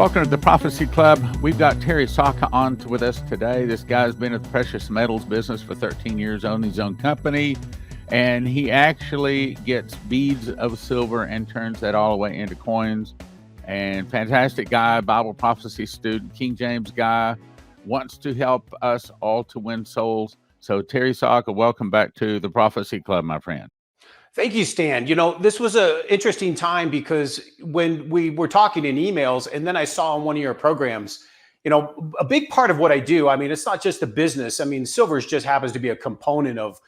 Welcome to the Prophecy Club. We've got Terry Sacka on with us today. This guy's been in the precious metals business for 13 years, owning his own company, and he actually gets beads of silver and turns that all the way into coins. And fantastic guy, Bible prophecy student, King James guy, wants to help us all to win souls. So Terry Sacka, welcome back to the Prophecy Club, my friend. Thank you, Stan. You know, this was an interesting time because when we were talking in emails and then I saw on one of your programs, you know, a big part of what I do, I mean, it's not just the business. I mean, silver just happens to be a component of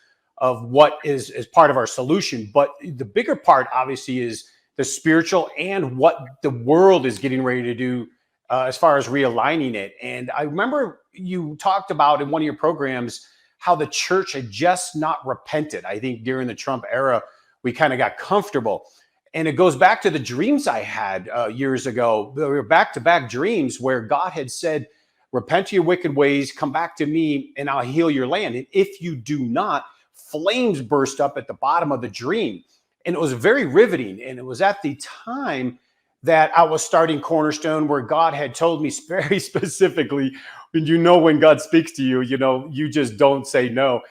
what is part of our solution. But the bigger part, obviously, is the spiritual and what the world is getting ready to do as far as realigning it. And I remember you talked about in one of your programs how the church had just not repented. I think during the Trump era, we kind of got comfortable. And it goes back to the dreams I had years ago. There were back-to-back dreams where God had said, repent of your wicked ways, come back to me, and I'll heal your land. And if you do not, flames burst up at the bottom of the dream. And it was very riveting. And it was at the time that I was starting Cornerstone, where God had told me very specifically, when God speaks to you, you just don't say no.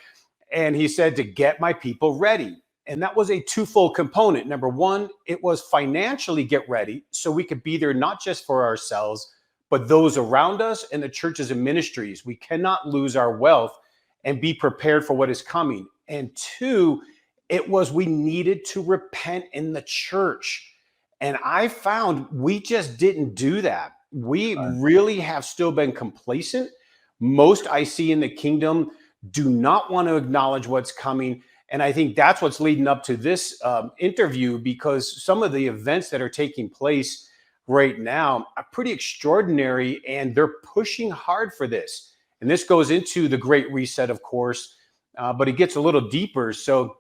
And he said to get my people ready. And that was a twofold component. Number one, it was financially get ready so we could be there not just for ourselves, but those around us and the churches and ministries. We cannot lose our wealth and be prepared for what is coming. And two, it was we needed to repent in the church. And I found we just didn't do that. We really have still been complacent. Most I see in the kingdom do not want to acknowledge what's coming. And I think that's what's leading up to this interview, because some of the events that are taking place right now are pretty extraordinary, and they're pushing hard for this. And this goes into the Great Reset, of course, but it gets a little deeper. So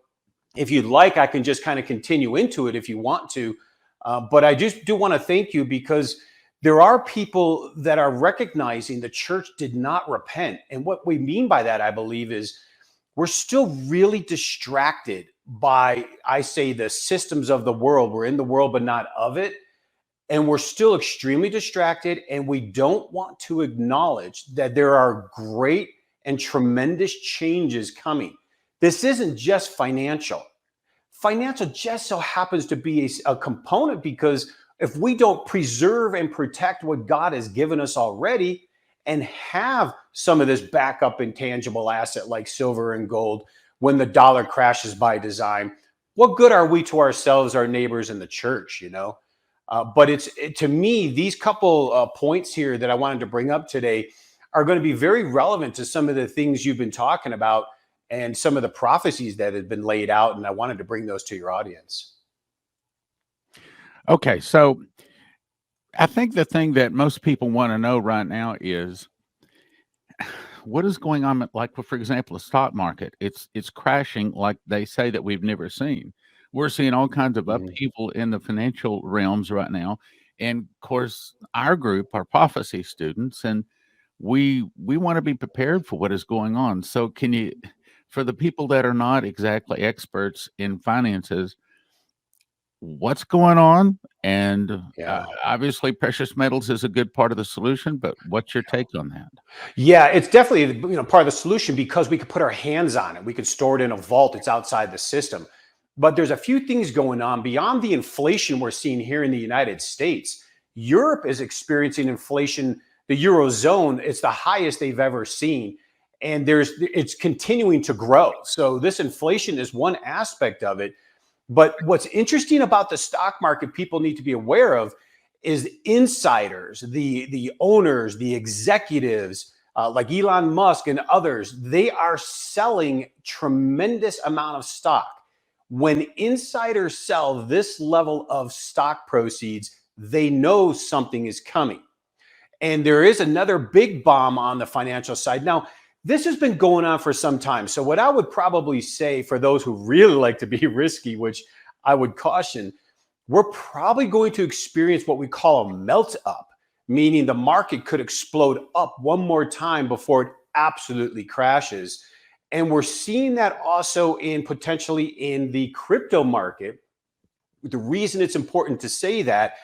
if you'd like, I can just kind of continue into it if you want to. But I just do want to thank you, because there are people that are recognizing the church did not repent. And what we mean by that, I believe, is we're still really distracted by, I say, the systems of the world. We're in the world, but not of it. And we're still extremely distracted. And we don't want to acknowledge that there are great and tremendous changes coming. This isn't just financial. Financial just so happens to be a component, because if we don't preserve and protect what God has given us already and have some of this backup intangible asset like silver and gold when the dollar crashes by design, what good are we to ourselves, our neighbors, and the church, But to me, these couple points here that I wanted to bring up today are going to be very relevant to some of the things you've been talking about and some of the prophecies that have been laid out. And I wanted to bring those to your audience. Okay, so I think the thing that most people want to know right now is what is going on. Like, for example, the stock market, it's crashing like they say that we've never seen. We're seeing all kinds of upheaval in the financial realms right now. And of course, our group are prophecy students, and we want to be prepared for what is going on. So can you, for the people that are not exactly experts in finances, what's going on? And obviously precious metals is a good part of the solution, but what's your take on that? Yeah, it's definitely part of the solution, because we could put our hands on it. We could store it in a vault. It's outside the system. But there's a few things going on beyond the inflation we're seeing here in the United States. Europe is experiencing inflation. The Eurozone, it's the highest they've ever seen. And it's continuing to grow. So this inflation is one aspect of it. But what's interesting about the stock market people need to be aware of is insiders, the owners, the executives, like Elon Musk and others. They are selling tremendous amount of stock. When insiders sell this level of stock proceeds, they know something is coming. And there is another big bomb on the financial side. Now, this has been going on for some time. So what I would probably say for those who really like to be risky, which I would caution, we're probably going to experience what we call a melt up, meaning the market could explode up one more time before it absolutely crashes. And we're seeing that also potentially in the crypto market. The reason it's important to say that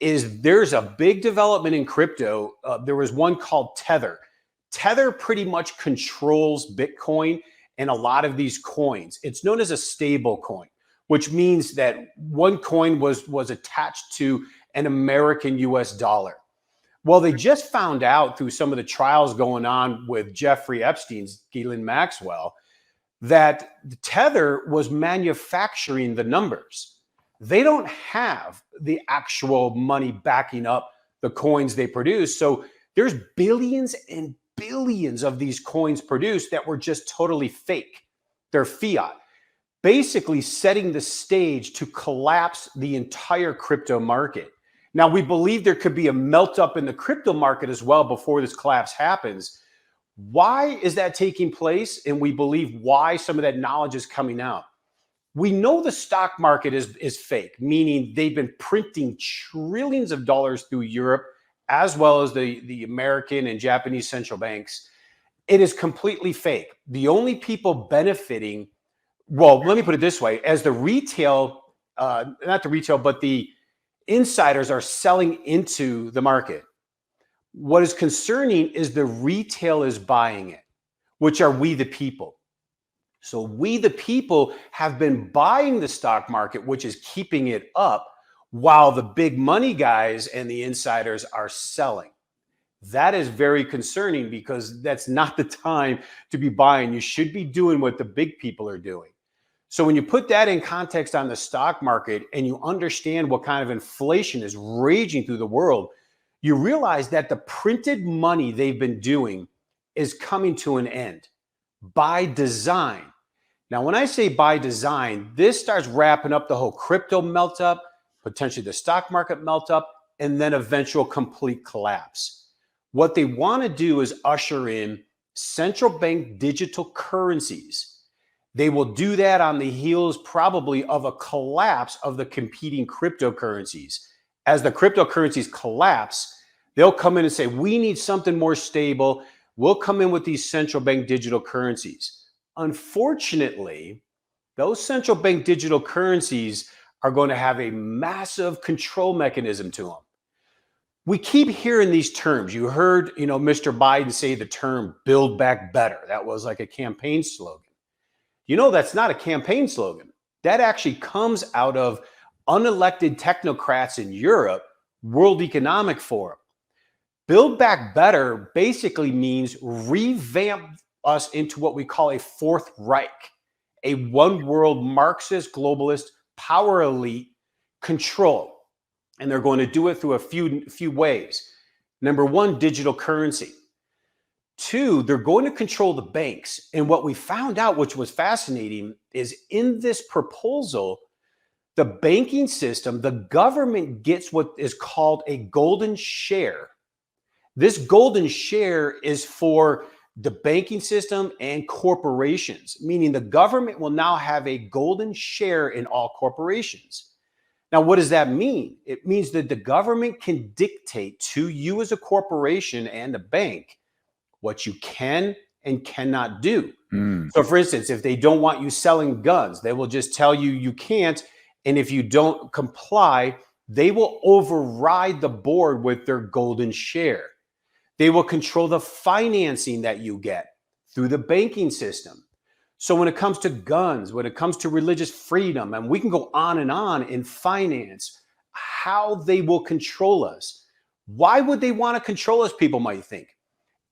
is there's a big development in crypto. There was one called Tether. Tether pretty much controls Bitcoin and a lot of these coins. It's known as a stable coin, which means that one coin was attached to an American US dollar. Well, they just found out through some of the trials going on with Jeffrey Epstein's Ghislaine Maxwell that the Tether was manufacturing the numbers. They don't have the actual money backing up the coins they produce. So there's billions and billions of these coins produced that were just totally fake. They're fiat, basically setting the stage to collapse the entire crypto market. Now, we believe there could be a melt up in the crypto market as well before this collapse happens. Why is that taking place? And we believe why some of that knowledge is coming out. We know the stock market is fake, meaning they've been printing trillions of dollars through Europe, as well as the American and Japanese central banks. It is completely fake. The only people benefiting, well, let me put it this way, as the retail, not the retail, but the insiders are selling into the market. What is concerning is the retail is buying it, which are we the people. So we the people have been buying the stock market, which is keeping it up, while the big money guys and the insiders are selling. That is very concerning because that's not the time to be buying. You should be doing what the big people are doing. So when you put that in context on the stock market and you understand what kind of inflation is raging through the world, you realize that the printed money they've been doing is coming to an end by design. Now, when I say by design, this starts wrapping up the whole crypto melt up, potentially the stock market melt up, and then eventual complete collapse. What they want to do is usher in central bank digital currencies. They will do that on the heels probably of a collapse of the competing cryptocurrencies. As the cryptocurrencies collapse, they'll come in and say, we need something more stable. We'll come in with these central bank digital currencies. Unfortunately, those central bank digital currencies are going to have a massive control mechanism to them. We keep hearing these terms. You heard, Mr. Biden say the term "Build Back Better." That was like a campaign slogan. That's not a campaign slogan. That actually comes out of unelected technocrats in Europe, World Economic Forum. Build Back Better basically means revamp us into what we call a Fourth Reich, a one world Marxist globalist power elite control. And they're going to do it through a few ways. Number one, digital currency. Two, they're going to control the banks. And what we found out, which was fascinating, is in this proposal, the banking system, the government gets what is called a golden share. This golden share is for the banking system and corporations, meaning the government will now have a golden share in all corporations. Now, what does that mean? It means that the government can dictate to you as a corporation and a bank what you can and cannot do. So for instance, if they don't want you selling guns, they will just tell you you can't. And if you don't comply, they will override the board with their golden share. They will control the financing that you get through the banking system. So when it comes to guns, when it comes to religious freedom, and we can go on in finance, how they will control us. Why would they want to control us, people might think?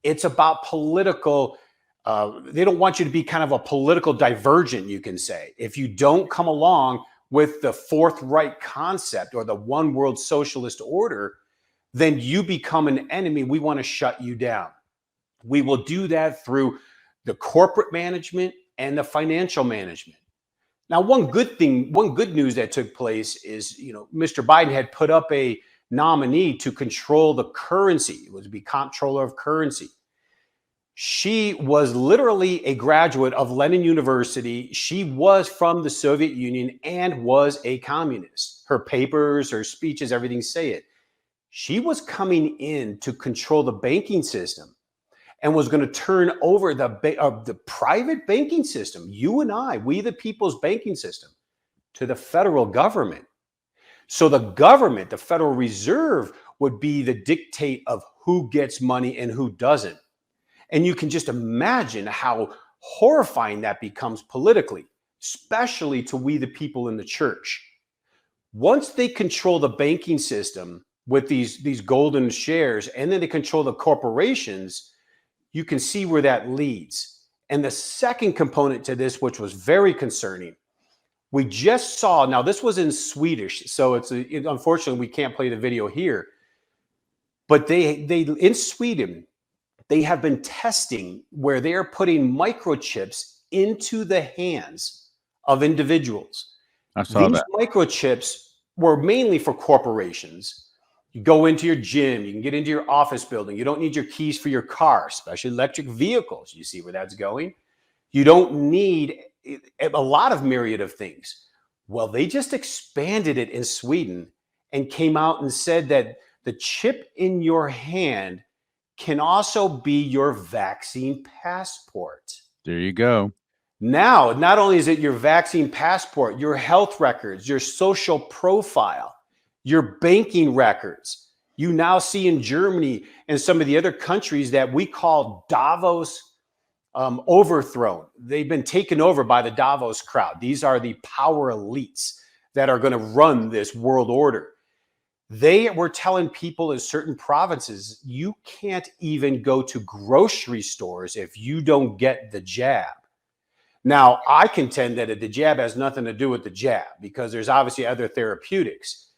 It's about political, they don't want you to be kind of a political divergent, you can say. If you don't come along with the Fourth Reich concept or the one world socialist order, then you become an enemy. We want to shut you down. We will do that through the corporate management and the financial management. Now, one good news that took place is, Mr. Biden had put up a nominee to control the currency. It was to be comptroller of currency. She was literally a graduate of Lenin University. She was from the Soviet Union and was a communist. Her papers, her speeches, everything say it. She was coming in to control the banking system and was going to turn over the private banking system, you and I, we the people's banking system, to the federal government. So the government, the Federal Reserve, would be the dictate of who gets money and who doesn't. And you can just imagine how horrifying that becomes politically, especially to we the people in the church. Once they control the banking system with these golden shares, and then they control the corporations, you can see where that leads. And the second component to this, which was very concerning, we just saw, now this was in Swedish, so unfortunately we can't play the video here, but they in Sweden, they have been testing where they are putting microchips into the hands of individuals. I saw These that. microchips were mainly for corporations. You go into your gym, you can get into your office building. You don't need your keys for your car, especially electric vehicles. You see where that's going. You don't need a lot of myriad of things. Well, they just expanded it in Sweden and came out and said that the chip in your hand can also be your vaccine passport. There you go. Now, not only is it your vaccine passport, your health records, your social profile, your banking records. You now see in Germany and some of the other countries that we call Davos overthrown. They've been taken over by the Davos crowd. These are the power elites that are going to run this world order. They were telling people in certain provinces, you can't even go to grocery stores if you don't get the jab. Now, I contend that the jab has nothing to do with the jab because there's obviously other therapeutics.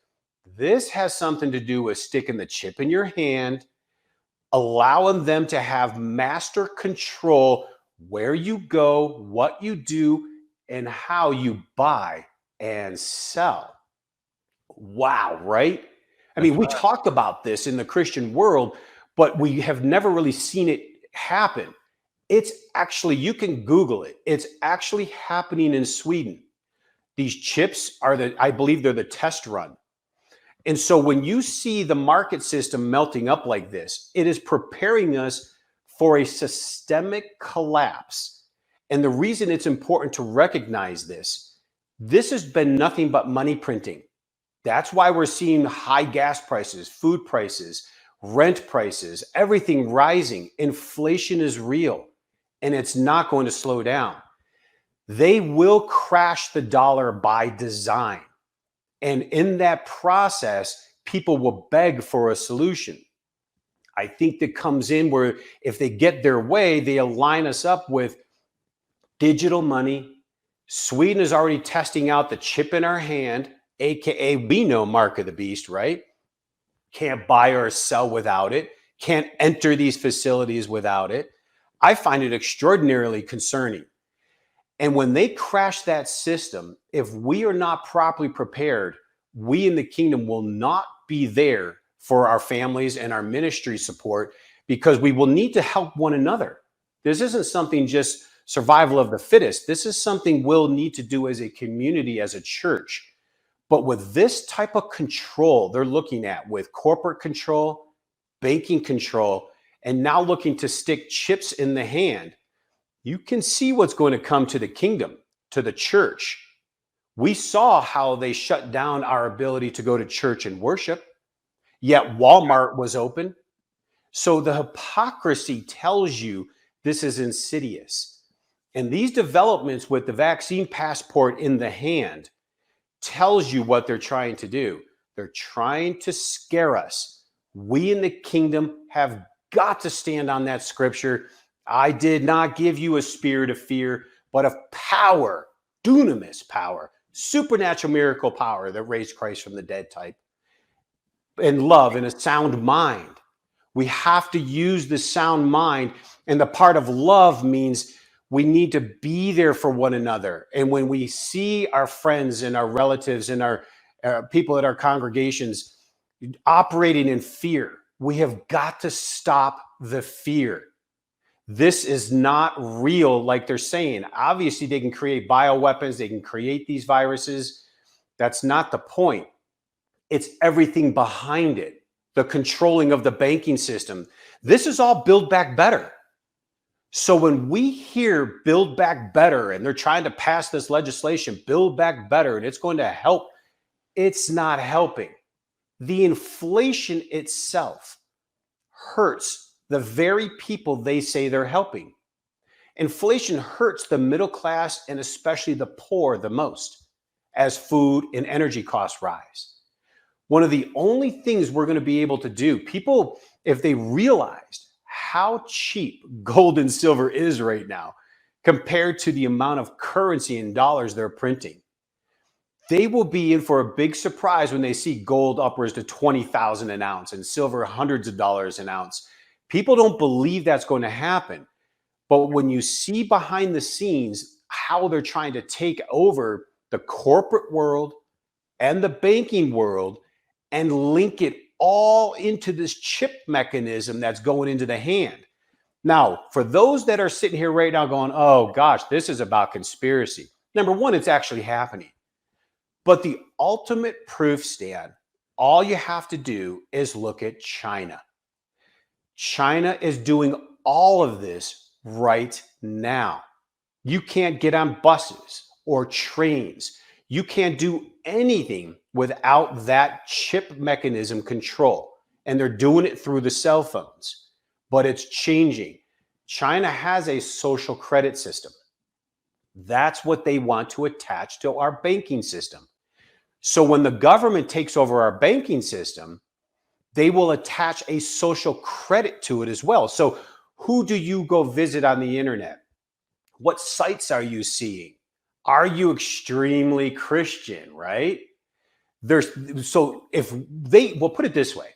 This has something to do with sticking the chip in your hand, allowing them to have master control where you go, what you do, and how you buy and sell. Wow, right? I mean, we talked about this in the Christian world, but we have never really seen it happen. It's actually, you can Google it. It's actually happening in Sweden. These chips are I believe they're the test run. And so when you see the market system melting up like this, it is preparing us for a systemic collapse. And the reason it's important to recognize this has been nothing but money printing. That's why we're seeing high gas prices, food prices, rent prices, everything rising. Inflation is real and it's not going to slow down. They will crash the dollar by design. And in that process, people will beg for a solution. I think that comes in where if they get their way, they align us up with digital money. Sweden is already testing out the chip in our hand, AKA we know mark of the beast, right? Can't buy or sell without it. Can't enter these facilities without it. I find it extraordinarily concerning. And when they crash that system, if we are not properly prepared, we in the kingdom will not be there for our families and our ministry support because we will need to help one another. This isn't something just survival of the fittest. This is something we'll need to do as a community, as a church. But with this type of control they're looking at with corporate control, banking control, and now looking to stick chips in the hand, you can see what's going to come to the kingdom, to the church. We saw how they shut down our ability to go to church and worship, yet Walmart was open. So the hypocrisy tells you this is insidious. And these developments with the vaccine passport in the hand tells you what they're trying to do. They're trying to scare us. We in the kingdom have got to stand on that scripture. I did not give you a spirit of fear, but of power, dunamis power, supernatural miracle power that raised Christ from the dead type, and love and a sound mind. We have to use the sound mind. And the part of love means we need to be there for one another. And when we see our friends and our relatives and our people at our congregations operating in fear, we have got to stop the fear. This is not real like they're saying. Obviously, they can create bioweapons. They can create these viruses. That's not the point. It's everything behind it. The controlling of the banking system. This is all Build Back Better. So when we hear Build Back Better and they're trying to pass this legislation, Build Back Better, and it's going to help it's not helping. The inflation itself hurts the very people they say they're helping. Inflation hurts the middle class and especially the poor the most as food and energy costs rise. One of the only things we're going to be able to do, people, if they realized how cheap gold and silver is right now compared to the amount of currency in dollars they're printing, they will be in for a big surprise when they see gold upwards to 20,000 an ounce and silver hundreds of dollars an ounce. People don't believe that's going to happen. But when you see behind the scenes how they're trying to take over the corporate world and the banking world and link it all into this chip mechanism that's going into the hand. Now, for those that are sitting here right now going, oh gosh, this is about conspiracy. Number one, it's actually happening. But the ultimate proof, Stan, all you have to do is look at China. China is doing all of this right now. You can't get on buses or trains. You can't do anything without that chip mechanism control. And they're doing it through the cell phones. But it's changing. China has a social credit system. That's what they want to attach to our banking system. So when the government takes over our banking system, they will attach a social credit to it as well. So who do you go visit on the internet? What sites are you seeing? Are you extremely Christian, right? So if they, well, put it this way.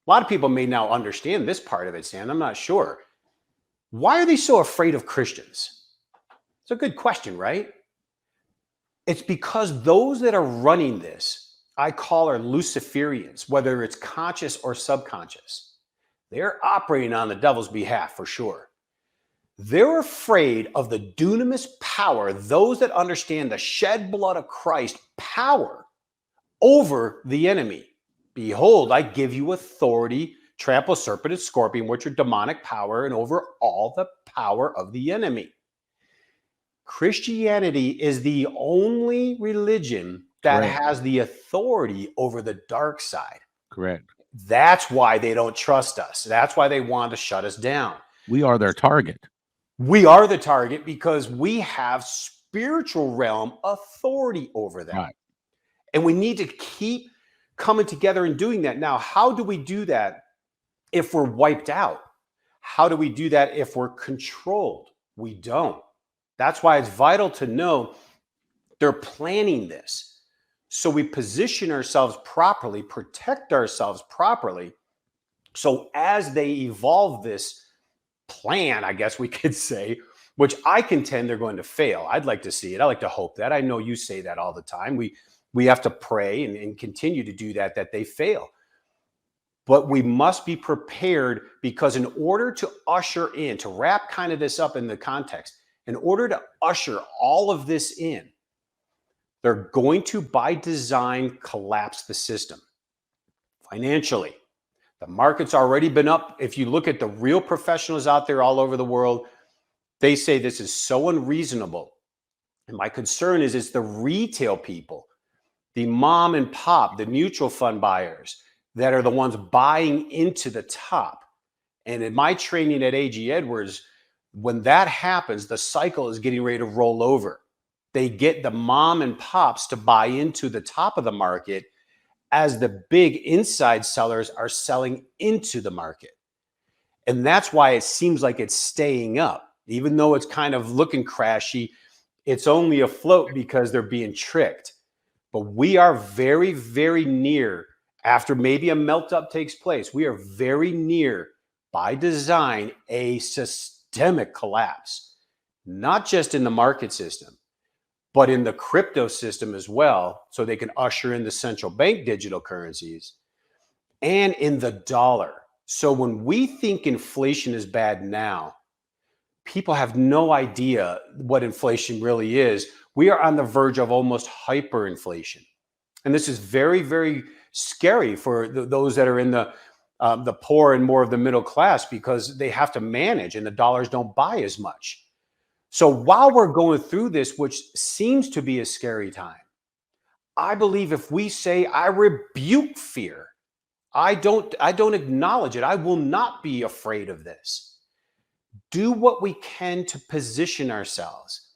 A lot of people may now understand this part of it, Stan. I'm not sure. Why are they so afraid of Christians? It's a good question, right? It's because those that are running this, I call are Luciferians, whether it's conscious or subconscious. They're operating on the devil's behalf for sure. They're afraid of the dunamis power, those that understand the shed blood of Christ power over the enemy. Behold, I give you authority, trample serpent and scorpion, which are demonic power, and over all the power of the enemy. Christianity is the only religion that has the authority over the dark side. Correct. That's why they don't trust us. That's why they want to shut us down. We are their target. We are the target because we have spiritual realm authority over them. Right. And we need to keep coming together and doing that. Now, how do we do that if we're wiped out? How do we do that if we're controlled? We don't. That's why it's vital to know they're planning this. So we position ourselves properly, protect ourselves properly. So as they evolve this plan, I guess we could say, which I contend they're going to fail. I'd like to see it. I like to hope that. I know you say that all the time. We have to pray and continue to do that they fail. But we must be prepared because in order to usher in, to wrap kind of this up in the context, in order to usher all of this in, they're going to, by design, collapse the system financially. The market's already been up. If you look at the real professionals out there all over the world, they say this is so unreasonable. And my concern is it's the retail people, the mom and pop, the mutual fund buyers that are the ones buying into the top. And in my training at A.G. Edwards, when that happens, the cycle is getting ready to roll over. They get the mom and pops to buy into the top of the market as the big inside sellers are selling into the market. And that's why it seems like it's staying up. Even though it's kind of looking crashy, it's only afloat because they're being tricked. But we are very, very near, after maybe a melt up takes place, we are very near, by design, a systemic collapse, not just in the market system, but in the crypto system as well, so they can usher in the central bank digital currencies and in the dollar. So when we think inflation is bad now, people have no idea what inflation really is. We are on the verge of almost hyperinflation. And this is very, very scary for those that are in the poor and more of the middle class because they have to manage and the dollars don't buy as much. So while we're going through this, which seems to be a scary time, I believe if we say, I rebuke fear, I don't acknowledge it, I will not be afraid of this. Do what we can to position ourselves.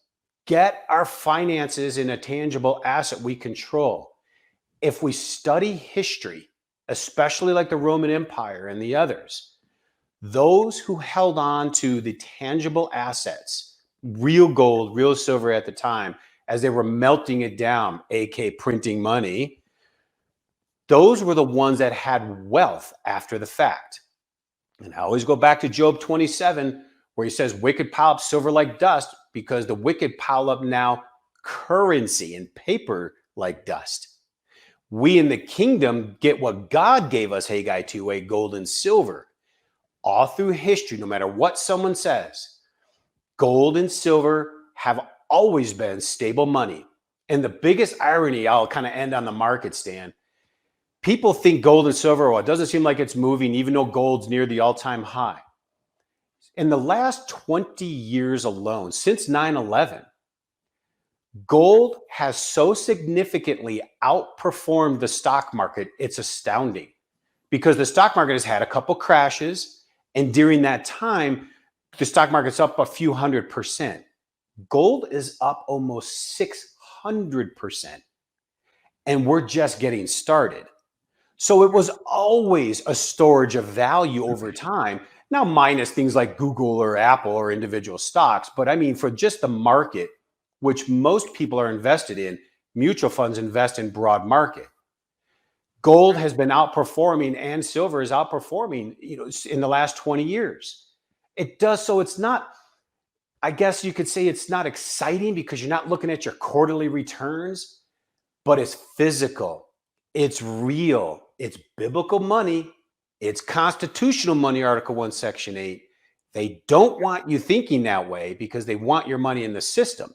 Get our finances in a tangible asset we control. If we study history, especially like the Roman Empire and the others, those who held on to the tangible assets, real gold, real silver at the time, as they were melting it down, aka printing money, those were the ones that had wealth after the fact. And I always go back to Job 27, where he says, wicked pile up silver like dust, because the wicked pile up now currency and paper like dust. We in the kingdom get what God gave us, Haggai 2:8, gold and silver. All through history, no matter what someone says, gold and silver have always been stable money. And the biggest irony, I'll kind of end on the market, Stan. People think gold and silver, well, it doesn't seem like it's moving, even though gold's near the all-time high. In the last 20 years alone, since 9/11, gold has so significantly outperformed the stock market, it's astounding. Because the stock market has had a couple crashes, and during that time, the stock market's up a few 100%. Gold is up almost 600%. And we're just getting started. So it was always a storage of value over time. Now, minus things like Google or Apple or individual stocks. But I mean, for just the market, which most people are invested in, mutual funds invest in broad market. Gold has been outperforming and silver is outperforming, in the last 20 years. It does. So it's not, I guess you could say it's not exciting because you're not looking at your quarterly returns, but it's physical. It's real. It's biblical money. It's constitutional money, Article 1, Section 8. They don't want you thinking that way because they want your money in the system.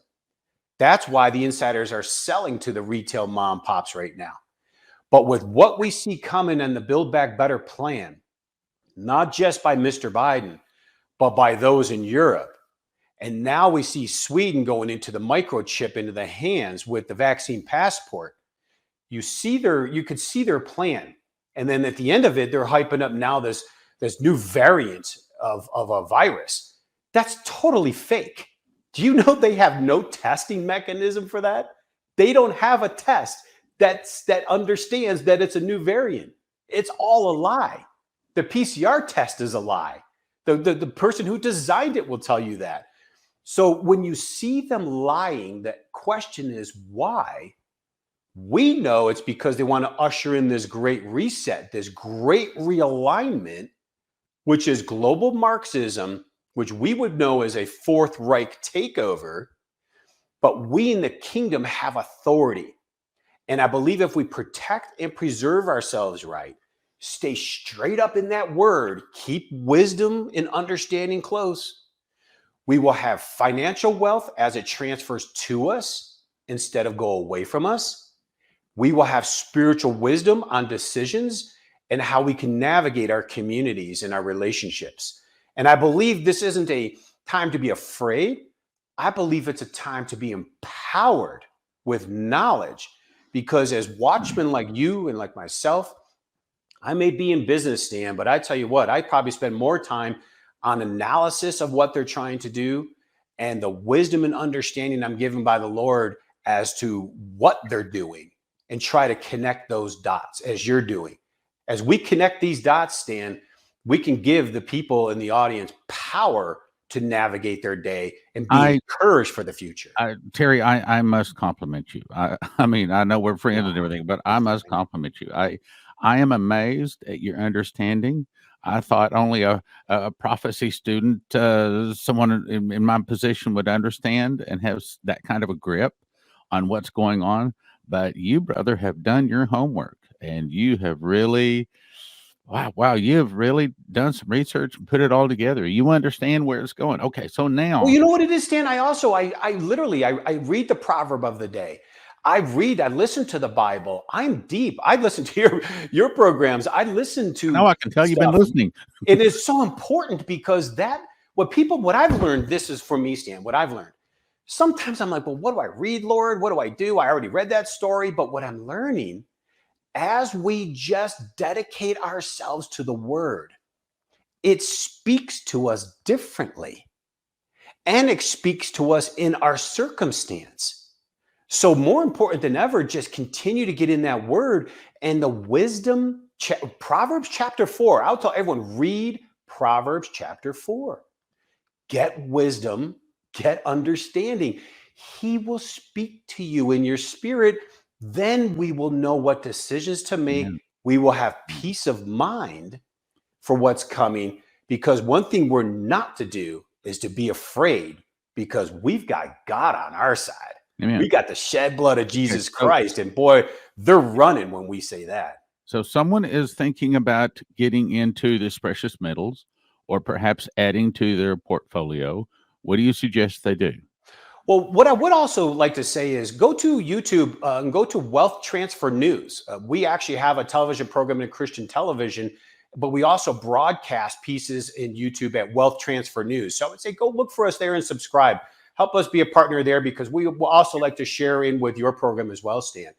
That's why the insiders are selling to the retail mom pops right now. But with what we see coming in the Build Back Better plan, not just by Mr. Biden, but by those in Europe. And now we see Sweden going into the microchip into the hands with the vaccine passport. You could see their plan. And then at the end of it, they're hyping up now this new variant of a virus. That's totally fake. Do you know they have no testing mechanism for that? They don't have a test that understands that it's a new variant. It's all a lie. The PCR test is a lie. The person who designed it will tell you that. So when you see them lying, the question is why? We know it's because they want to usher in this great reset, this great realignment, which is global Marxism, which we would know as a Fourth Reich takeover. But we in the kingdom have authority. And I believe if we protect and preserve ourselves right, stay straight up in that word, keep wisdom and understanding close, we will have financial wealth as it transfers to us instead of go away from us. We will have spiritual wisdom on decisions and how we can navigate our communities and our relationships. And I believe this isn't a time to be afraid. I believe it's a time to be empowered with knowledge, because as watchmen like you and like myself, I may be in business, Stan, but I tell you what, I probably spend more time on analysis of what they're trying to do and the wisdom and understanding I'm given by the Lord as to what they're doing, and try to connect those dots as you're doing. As we connect these dots, Stan, we can give the people in the audience power to navigate their day and be encouraged for the future. Terry, I must compliment you. I mean, I know we're friends and everything, but I must compliment you. I am amazed at your understanding. I thought only a prophecy student, someone in my position would understand and have that kind of a grip on what's going on. But you, brother, have done your homework, and you have really, wow, you have really done some research and put it all together. You understand where it's going. Okay, so now, well, you know what it is, Stan? I also, I literally read the proverb of the day. I listen to the Bible. I'm deep. I listen to your programs. I listen to. No, I can tell you've been listening. It is so important because what I've learned, this is for me, Stan, what I've learned. Sometimes I'm like, well, what do I read, Lord? What do I do? I already read that story. But what I'm learning, as we just dedicate ourselves to the word, it speaks to us differently, and it speaks to us in our circumstance. So more important than ever, just continue to get in that word and the wisdom. Proverbs chapter 4. I'll tell everyone, read Proverbs chapter 4. Get wisdom, get understanding. He will speak to you in your spirit. Then we will know what decisions to make. Amen. We will have peace of mind for what's coming, because one thing we're not to do is to be afraid, because we've got God on our side. Amen. We got the shed blood of Jesus so- Christ, and boy, they're running when we say that. So someone is thinking about getting into this precious metals or perhaps adding to their portfolio. What do you suggest they do? Well, what I would also like to say is go to YouTube and go to Wealth Transfer News. We actually have a television program in Christian television, but we also broadcast pieces in YouTube at Wealth Transfer News. So I would say go look for us there and subscribe. Help us be a partner there, because we will also like to share in with your program as well, Stan.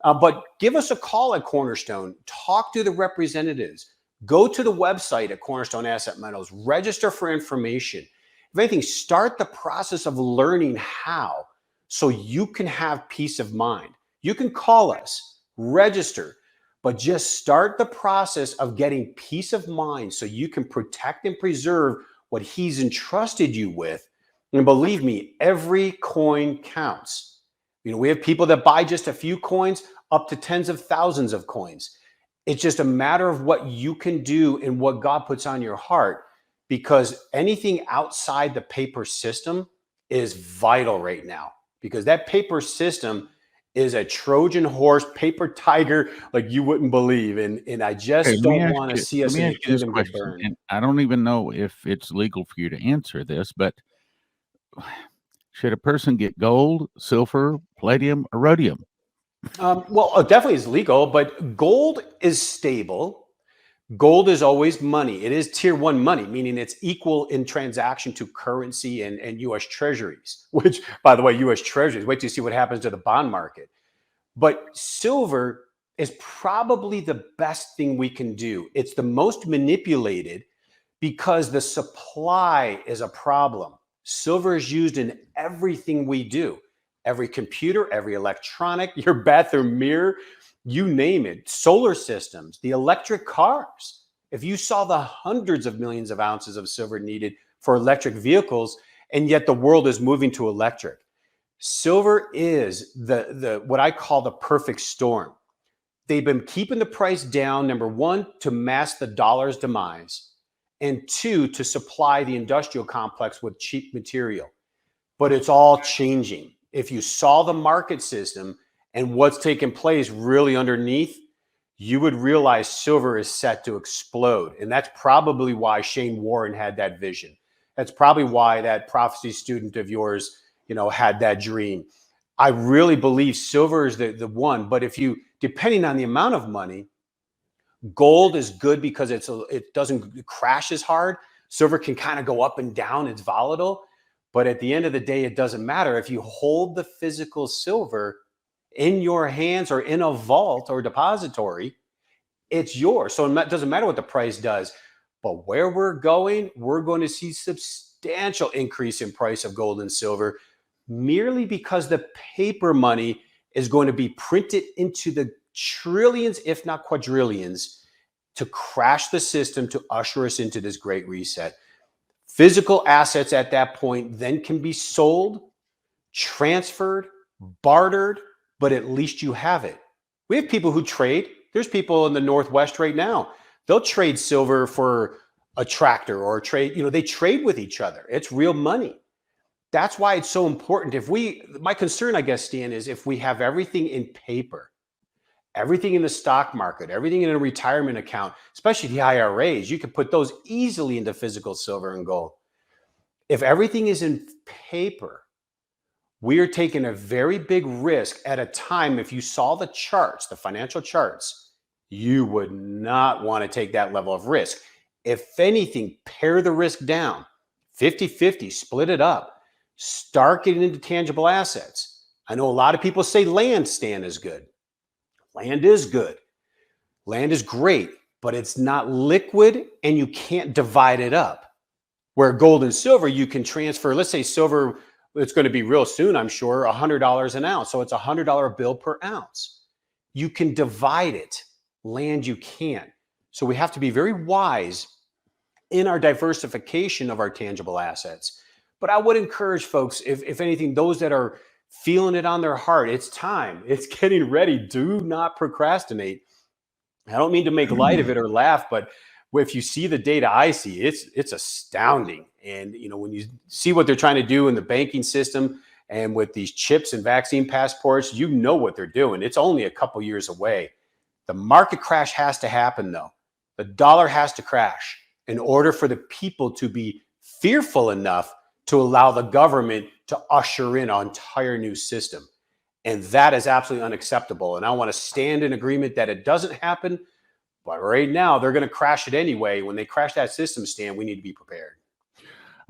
But give us a call at Cornerstone. Talk to the representatives. Go to the website at Cornerstone Asset Metals. Register for information. If anything, start the process of learning how, so you can have peace of mind. You can call us, register, but just start the process of getting peace of mind so you can protect and preserve what he's entrusted you with. And believe me, every coin counts. We have people that buy just a few coins, up to tens of thousands of coins. It's just a matter of what you can do and what God puts on your heart, because anything outside the paper system is vital right now, because that paper system is a Trojan horse, paper tiger, like you wouldn't believe. And I just don't want to see us in the This kingdom get question, burned. and I don't even know if it's legal for you to answer this, but should a person get gold, silver, palladium, or rhodium? Well, definitely is legal, but gold is stable. Gold is always money. It is tier one money, meaning it's equal in transaction to currency and US treasuries, which, by the way, US treasuries, wait till you see what happens to the bond market. But silver is probably the best thing we can do. It's the most manipulated because the supply is a problem. Silver is used in everything we do. Every computer, every electronic, your bathroom mirror, you name it, solar systems, the electric cars. If you saw the hundreds of millions of ounces of silver needed for electric vehicles, and yet the world is moving to electric. Silver is the what I call the perfect storm. They've been keeping the price down, number one, to mask the dollar's demise, and two, to supply the industrial complex with cheap material. But it's all changing. If you saw the market system and what's taking place really underneath, you would realize silver is set to explode. And that's probably why Shane Warren had that vision. That's probably why that prophecy student of yours, had that dream. I really believe silver is the one. But if you, depending on the amount of money, gold is good because it doesn't crash as hard. Silver can kind of go up and down. It's volatile. But at the end of the day, it doesn't matter. If you hold the physical silver in your hands or in a vault or depository, it's yours. So it doesn't matter what the price does. But where we're going to see substantial increase in price of gold and silver, merely because the paper money is going to be printed into the trillions, if not quadrillions, to crash the system, to usher us into this great reset. Physical assets at that point then can be sold, transferred, bartered, but at least you have it. We have people who trade. There's people in the Northwest right now. They'll trade silver for a tractor or trade, they trade with each other. It's real money. That's why it's so important. My concern, I guess, Stan, is if we have everything in paper, everything in the stock market, everything in a retirement account, especially the IRAs, you can put those easily into physical silver and gold. If everything is in paper, we are taking a very big risk at a time. If you saw the charts, the financial charts, you would not want to take that level of risk. If anything, pare the risk down, 50-50, split it up. Start getting into tangible assets. I know a lot of people say land, Stan, is good. Land is good. Land is great, but it's not liquid and you can't divide it up. Where gold and silver, you can transfer, let's say silver, it's going to be real soon, I'm sure, $100 an ounce. So it's a $100 bill per ounce. You can divide it. Land, you can't. So we have to be very wise in our diversification of our tangible assets. But I would encourage folks, if anything, those that are feeling it on their heart, it's time. It's getting ready. Do not procrastinate. I don't mean to make light of it or laugh, but if you see the data I see, it's astounding. And when you see what they're trying to do in the banking system and with these chips and vaccine passports, you know what they're doing. It's only a couple years away. The market crash has to happen, though. The dollar has to crash in order for the people to be fearful enough to allow the government to usher in an entire new system. And that is absolutely unacceptable. And I want to stand in agreement that it doesn't happen. But right now, they're going to crash it anyway. When they crash that system, Stan, we need to be prepared.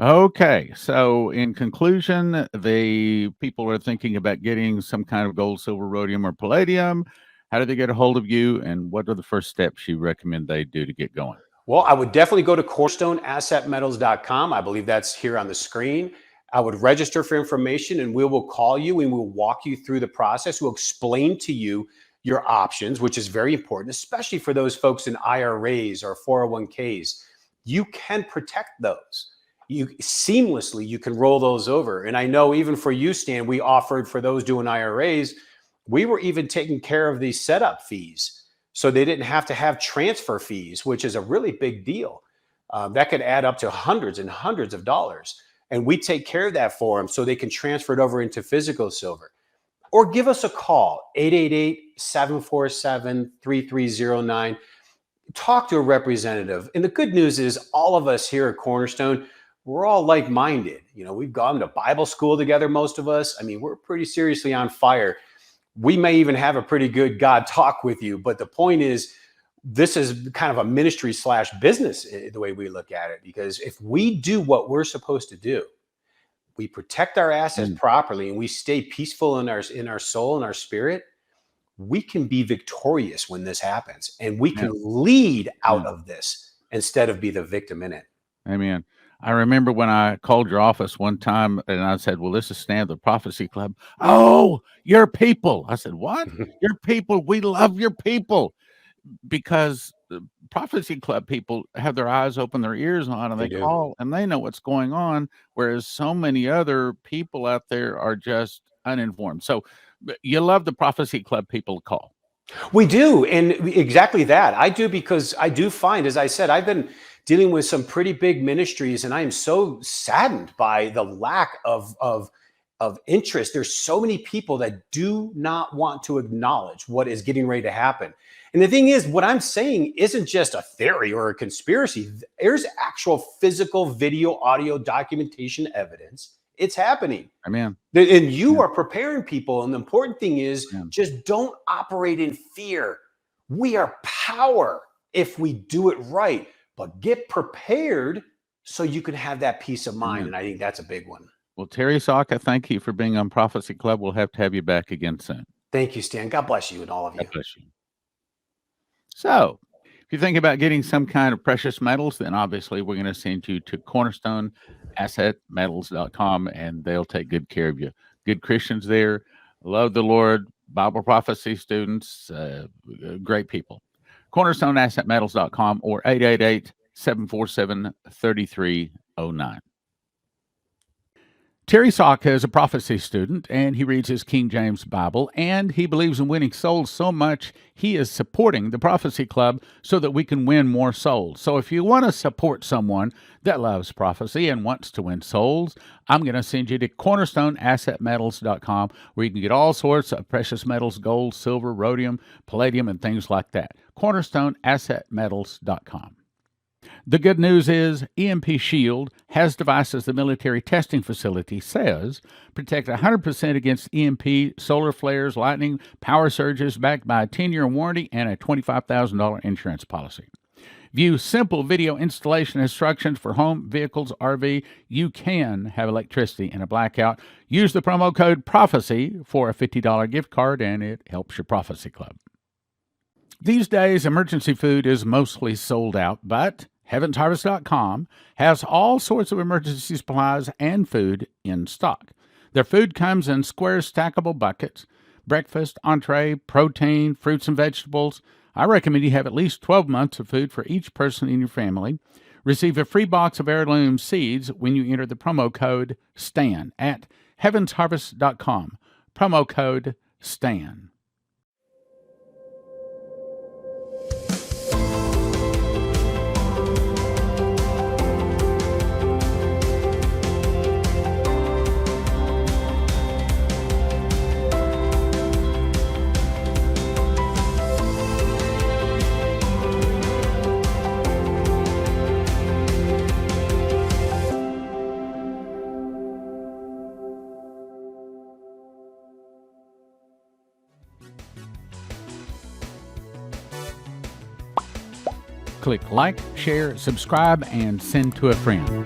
Okay, so in conclusion, the people are thinking about getting some kind of gold, silver, rhodium, or palladium. How do they get a hold of you, and what are the first steps you recommend they do to get going? Well, I would definitely go to cornerstoneassetmetals.com. I believe that's here on the screen. I would register for information, and we will call you and we'll walk you through the process. We'll explain to you your options, which is very important, especially for those folks in IRAs or 401ks. You can protect those. You can roll those over. And I know even for you, Stan, we offered for those doing IRAs, we were even taking care of the setup fees. So they didn't have to have transfer fees, which is a really big deal. That could add up to hundreds and hundreds of dollars. And we take care of that for them so they can transfer it over into physical silver. Or give us a call, 888-747-3309. Talk to a representative. And the good news is all of us here at Cornerstone, we're all like-minded. We've gone to Bible school together, most of us. I mean, we're pretty seriously on fire. We may even have a pretty good God talk with you. But the point is, this is kind of a ministry / business, the way we look at it. Because if we do what we're supposed to do, we protect our assets properly, and we stay peaceful in our soul and our spirit, we can be victorious when this happens, and we can lead out of this instead of be the victim in it. Amen. I remember when I called your office one time and I said, well, this is Stan, the Prophecy Club. Oh, your people. I said, what? Your people. We love your people. Because the Prophecy Club people have their eyes open, their ears on, and they call and they know what's going on, whereas so many other people out there are just uninformed. So you love the Prophecy Club people to call. We do, and exactly that. I do, because I do find, as I said, I've been dealing with some pretty big ministries, and I am so saddened by the lack of interest. There's so many people that do not want to acknowledge what is getting ready to happen. And the thing is, what I'm saying isn't just a theory or a conspiracy. There's actual physical video, audio, documentation evidence. It's happening. Amen. And you are preparing people. And the important thing is just don't operate in fear. We are power if we do it right, but get prepared so you can have that peace of mind. And I think that's a big one. Well, Terry Sacka, thank you for being on Prophecy Club. We'll have to have you back again soon. Thank you, Stan. God bless you and all of you. God bless you. So, if you think about getting some kind of precious metals, then obviously we're going to send you to cornerstoneassetmetals.com, and they'll take good care of you. Good Christians there, love the Lord, Bible prophecy students, great people. Cornerstoneassetmetals.com or 888-747-3309. Terry Sacka is a prophecy student, and he reads his King James Bible, and he believes in winning souls so much he is supporting the Prophecy Club so that we can win more souls. So if you want to support someone that loves prophecy and wants to win souls, I'm going to send you to cornerstoneassetmetals.com, where you can get all sorts of precious metals, gold, silver, rhodium, palladium, and things like that. cornerstoneassetmetals.com. The good news is Emp Shield has devices the military testing facility says protect 100% against EMP, solar flares, lightning, power surges, backed by a 10-year warranty and a $25,000 insurance policy. View simple video installation instructions for home, vehicles, RV. You can have electricity in a blackout. Use the promo code PROPHECY for a $50 gift card, and it helps your Prophecy Club. These days, emergency food is mostly sold out, but HeavensHarvest.com has all sorts of emergency supplies and food in stock. Their food comes in square stackable buckets: breakfast, entree, protein, fruits and vegetables. I recommend you have at least 12 months of food for each person in your family. Receive a free box of heirloom seeds when you enter the promo code STAN at HeavensHarvest.com. Promo code STAN. Click like, share, subscribe, and send to a friend.